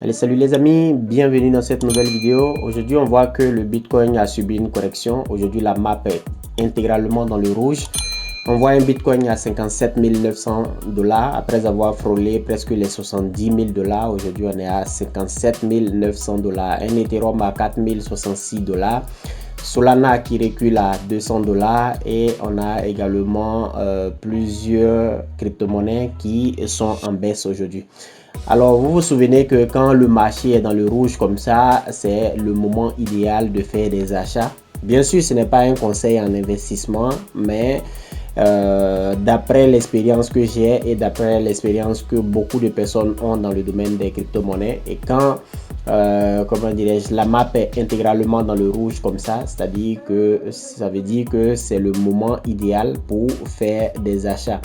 Allez, salut les amis, bienvenue dans cette nouvelle vidéo. Aujourd'hui, on voit que le Bitcoin a subi une correction. Aujourd'hui, la map est intégralement dans le rouge. On voit un Bitcoin à 57 900 $ après avoir frôlé presque les 70 000 $. Aujourd'hui, on est à 57 900 $. Un Ethereum à 4 066 $. Solana qui recule à 200 $ et on a également plusieurs crypto-monnaies qui sont en baisse aujourd'hui. Alors, vous vous souvenez que quand le marché est dans le rouge comme ça, c'est le moment idéal de faire des achats. Bien sûr, ce n'est pas un conseil en investissement, mais d'après l'expérience que j'ai et d'après l'expérience que beaucoup de personnes ont dans le domaine des crypto-monnaies, et quand comment dirais-je, la map est intégralement dans le rouge comme ça, c'est-à-dire que ça veut dire que c'est le moment idéal pour faire des achats.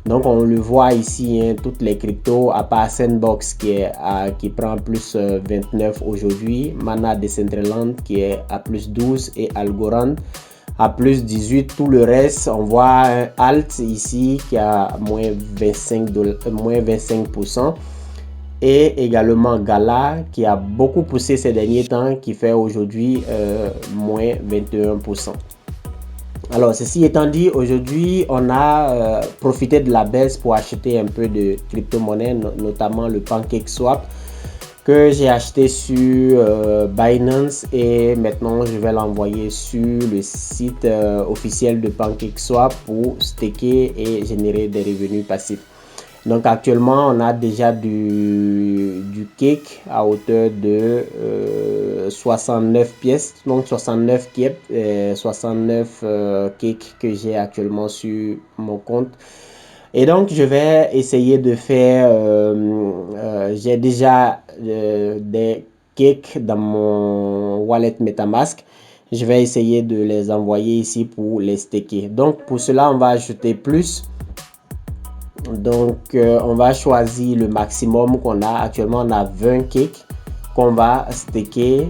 Donc on le voit ici, hein, toutes les cryptos à part Sandbox qui prend plus 29 aujourd'hui, Mana Decentraland qui est à plus 12 et Algorand à plus 18. Tout le reste, on voit un Alt ici qui a moins 25%. Et également Gala qui a beaucoup poussé ces derniers temps, qui fait aujourd'hui moins 21%. Alors, ceci étant dit, aujourd'hui, on a profité de la baisse pour acheter un peu de crypto-monnaie, notamment le PancakeSwap que j'ai acheté sur Binance, et maintenant je vais l'envoyer sur le site officiel de PancakeSwap pour staker et générer des revenus passifs. Donc actuellement, on a déjà du cake à hauteur de 69 pièces, donc 69 cakes que j'ai actuellement sur mon compte. Et donc, je vais essayer de faire, j'ai déjà des cakes dans mon wallet MetaMask. Je vais essayer de les envoyer ici pour les staker. Donc, pour cela, on va ajouter plus. Donc, on va choisir le maximum qu'on a. Actuellement, on a 20 cakes qu'on va staker.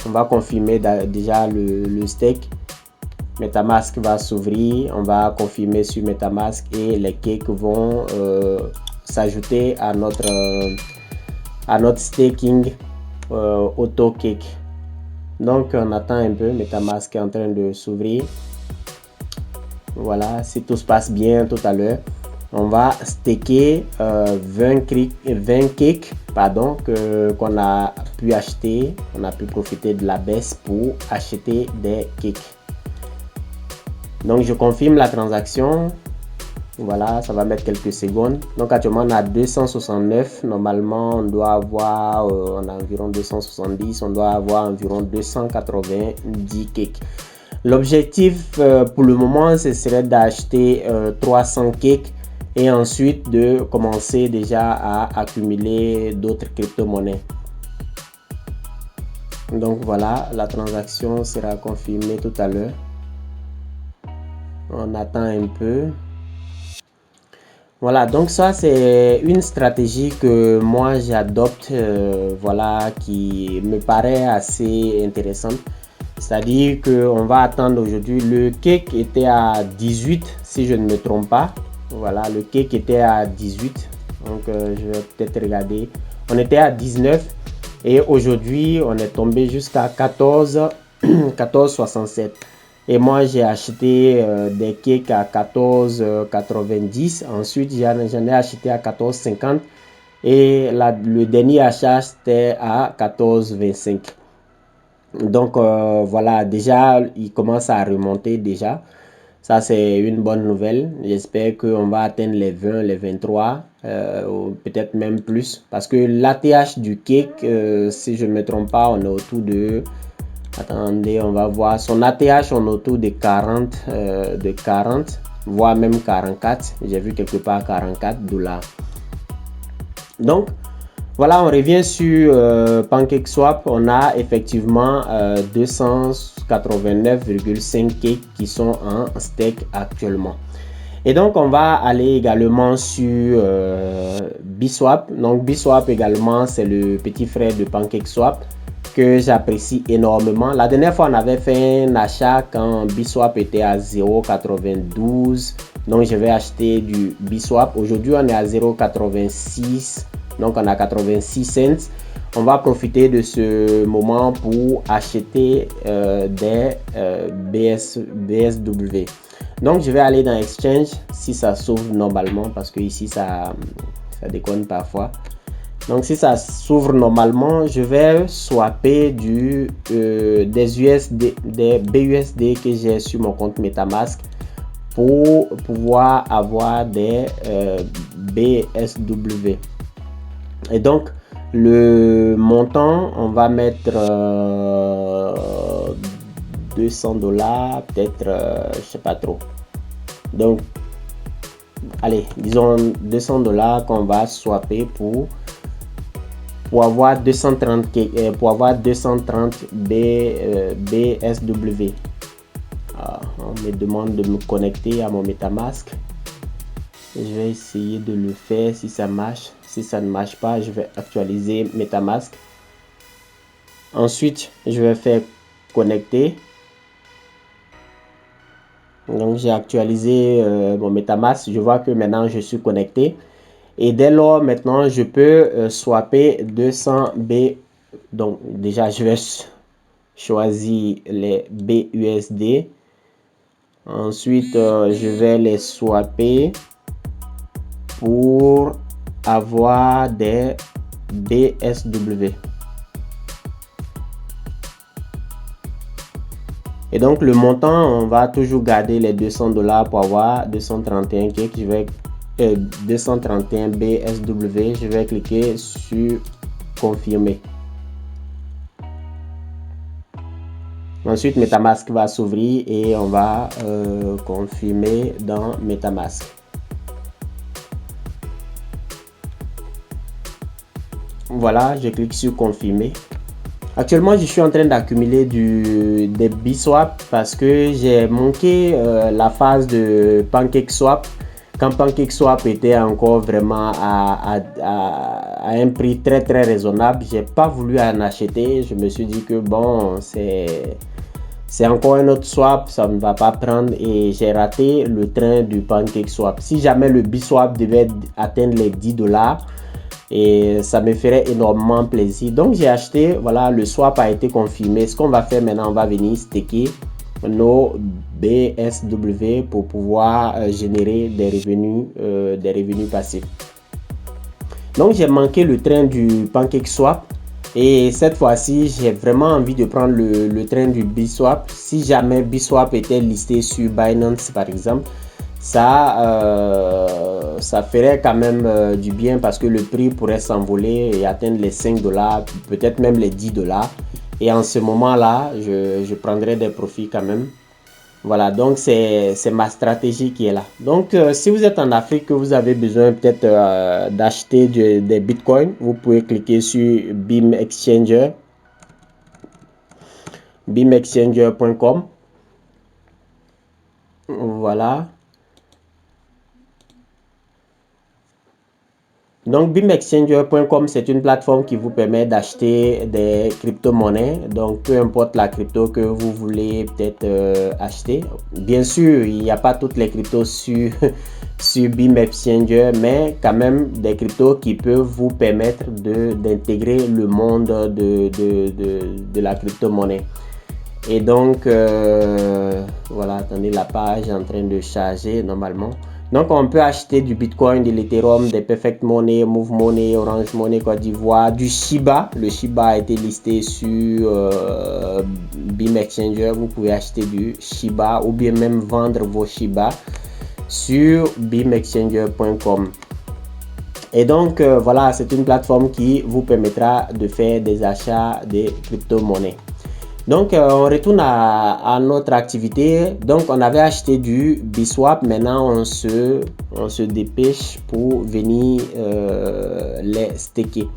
On va confirmer déjà le stake. MetaMask va s'ouvrir. On va confirmer sur MetaMask et les cakes vont s'ajouter à notre staking auto cake. Donc, on attend un peu. MetaMask est en train de s'ouvrir. Voilà, si tout se passe bien tout à l'heure, on va staker 20 cakes qu'on a pu acheter. On a pu profiter de la baisse pour acheter des cakes. Donc je confirme la transaction. Voilà, ça va mettre quelques secondes. Donc actuellement on a 269. Normalement on doit avoir on a environ 270. On doit avoir environ 290 cakes. L'objectif pour le moment, ce serait d'acheter 300 cakes et ensuite de commencer déjà à accumuler d'autres crypto-monnaies. Donc voilà, la transaction sera confirmée tout à l'heure. On attend un peu. Voilà, donc ça c'est une stratégie que moi j'adopte, voilà, qui me paraît assez intéressante. C'est-à-dire qu'on va attendre aujourd'hui. Le cake était à 18 si je ne me trompe pas. Voilà, le cake était à 18. Donc je vais peut-être regarder. On était à 19 et aujourd'hui on est tombé jusqu'à 14,67. Et moi j'ai acheté des cakes à 14,90. Ensuite j'en ai acheté à 14,50 et le dernier achat c'était à 14,25. Donc voilà, déjà il commence à remonter déjà. Ça c'est une bonne nouvelle. J'espère qu'on va atteindre les 20, les 23, ou peut-être même plus. Parce que l'ATH du cake, si je ne me trompe pas, on est autour de... Attendez, on va voir. Son ATH, on est autour de 40, voire même 44. J'ai vu quelque part 44 $. Donc, voilà, on revient sur PancakeSwap. On a effectivement 289,5 cakes qui sont en stake actuellement. Et donc, on va aller également sur Biswap. Donc, Biswap également, c'est le petit frère de PancakeSwap que j'apprécie énormément. La dernière fois, on avait fait un achat quand Biswap était à 0,92. Donc, je vais acheter du Biswap. Aujourd'hui, on est à 0,86. Donc on a 86 cents. On va profiter de ce moment pour acheter des BSW. Donc je vais aller dans Exchange si ça s'ouvre normalement, parce que ici ça déconne parfois. Donc si ça s'ouvre normalement, je vais swapper des BUSD que j'ai sur mon compte MetaMask pour pouvoir avoir des BSW. Et donc le montant, on va mettre $200, peut-être, je sais pas trop. Donc allez, disons $200 qu'on va swapper pour avoir 230 BSW. On me demande de me connecter à mon MetaMask. Je vais essayer de le faire si ça marche. Si ça ne marche pas, je vais actualiser MetaMask. Ensuite, je vais faire connecter. Donc j'ai actualisé mon MetaMask. Je vois que maintenant je suis connecté. Et dès lors, maintenant, je peux swapper 200 B. Donc, déjà, je vais choisir les BUSD. Ensuite, je vais les swapper pour avoir des BSW. Et donc, le montant, on va toujours garder les $200 pour avoir 231 cakes. Je vais 231 BSW, je vais cliquer sur confirmer. Ensuite, MetaMask va s'ouvrir et on va confirmer dans MetaMask. Voilà, je clique sur confirmer. Actuellement, je suis en train d'accumuler des BSwap parce que j'ai manqué la phase de PancakeSwap. Quand PancakeSwap était encore vraiment à un prix très raisonnable, j'ai pas voulu en acheter. Je me suis dit que bon, c'est encore un autre swap, ça ne va pas prendre, et j'ai raté le train du PancakeSwap. Si jamais le BSwap devait atteindre les $10, et ça me ferait énormément plaisir. Donc j'ai acheté, voilà, le swap a été confirmé. Ce qu'on va faire maintenant, on va venir staker nos BSW pour pouvoir générer des revenus passifs. Donc j'ai manqué le train du PancakeSwap et cette fois-ci j'ai vraiment envie de prendre le train du BSwap. Si jamais BSwap était listé sur Binance par exemple, ça ferait quand même du bien parce que le prix pourrait s'envoler et atteindre les $5, peut-être même les $10. Et en ce moment-là, je prendrai des profits quand même. Voilà, donc c'est ma stratégie qui est là. Donc, si vous êtes en Afrique, que vous avez besoin peut-être d'acheter des bitcoins, vous pouvez cliquer sur BIM Exchanger, bimexchanger.com. Voilà. Donc bimexchanger.com, c'est une plateforme qui vous permet d'acheter des crypto-monnaies. Donc peu importe la crypto que vous voulez peut-être acheter. Bien sûr, il n'y a pas toutes les cryptos sur bimexchanger, mais quand même des cryptos qui peuvent vous permettre d'intégrer le monde de la crypto-monnaie. Et donc voilà, attendez, la page est en train de charger normalement. Donc on peut acheter du Bitcoin, de l'Ethereum, des Perfect Money, Move Money, Orange Money, Côte d'Ivoire, du Shiba. Le Shiba a été listé sur bimexchanger. Vous pouvez acheter du Shiba ou bien même vendre vos Shiba sur bimexchanger.com. Et donc voilà, c'est une plateforme qui vous permettra de faire des achats de crypto-monnaies. Donc on retourne à notre activité. Donc on avait acheté du BSwap. Maintenant on se dépêche pour venir les staker.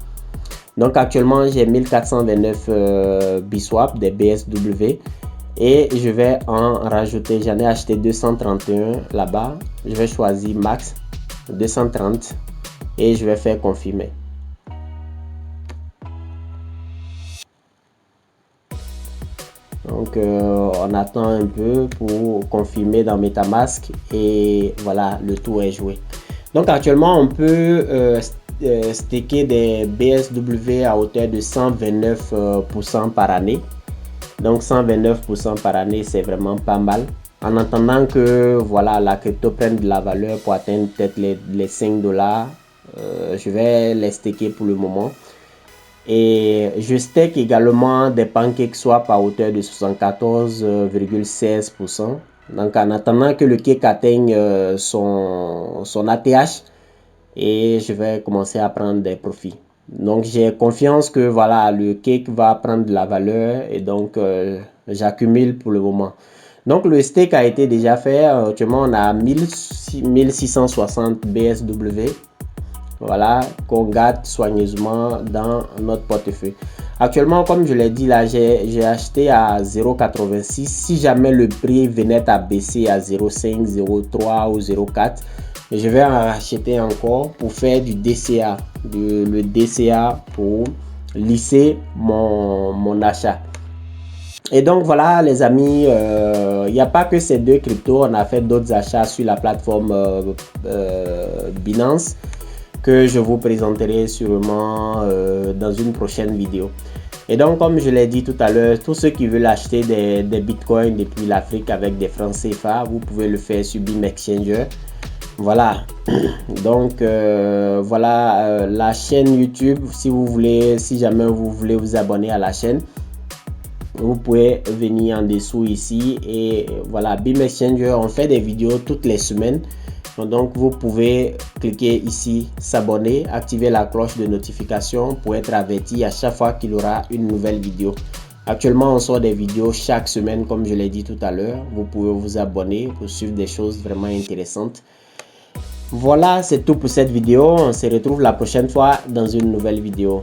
Donc actuellement j'ai 1429 BSwap, des BSW, et je vais en rajouter. J'en ai acheté 231 là-bas. Je vais choisir max 230 et je vais faire confirmer. Donc on attend un peu pour confirmer dans MetaMask et voilà, le tour est joué. Donc actuellement on peut staker des BSW à hauteur de 129% par année. Donc 129% par année, c'est vraiment pas mal. En attendant que voilà, la crypto prenne de la valeur pour atteindre peut-être les 5 $, je vais les staker pour le moment. Et je stake également des PancakeSwap à hauteur de 74,16%. Donc en attendant que le cake atteigne son ATH, et je vais commencer à prendre des profits. Donc j'ai confiance que voilà, le cake va prendre de la valeur, et donc j'accumule pour le moment. Donc le stake a été déjà fait. Actuellement on a 1660 BSW. Voilà, qu'on garde soigneusement dans notre portefeuille. Actuellement, comme je l'ai dit là, j'ai acheté à 0,86. Si jamais le prix venait à baisser à 0,5, 0,3 ou 0,4, je vais en racheter encore pour faire du DCA, le DCA pour lisser mon achat. Et donc voilà les amis, il n'y a pas que ces deux cryptos, on a fait d'autres achats sur la plateforme Binance, que je vous présenterai sûrement dans une prochaine vidéo. Et donc comme je l'ai dit tout à l'heure, tous ceux qui veulent acheter des bitcoins depuis l'Afrique avec des francs CFA, vous pouvez le faire sur BIM-Exchanger. Voilà, donc voilà la chaîne YouTube. Si jamais vous voulez vous abonner à la chaîne, vous pouvez venir en dessous ici. Et voilà, BIM-Exchanger, on fait des vidéos toutes les semaines. Donc vous pouvez cliquer ici, s'abonner, activer la cloche de notification pour être averti à chaque fois qu'il y aura une nouvelle vidéo. Actuellement, on sort des vidéos chaque semaine, comme je l'ai dit tout à l'heure. Vous pouvez vous abonner pour suivre des choses vraiment intéressantes. Voilà, c'est tout pour cette vidéo. On se retrouve la prochaine fois dans une nouvelle vidéo.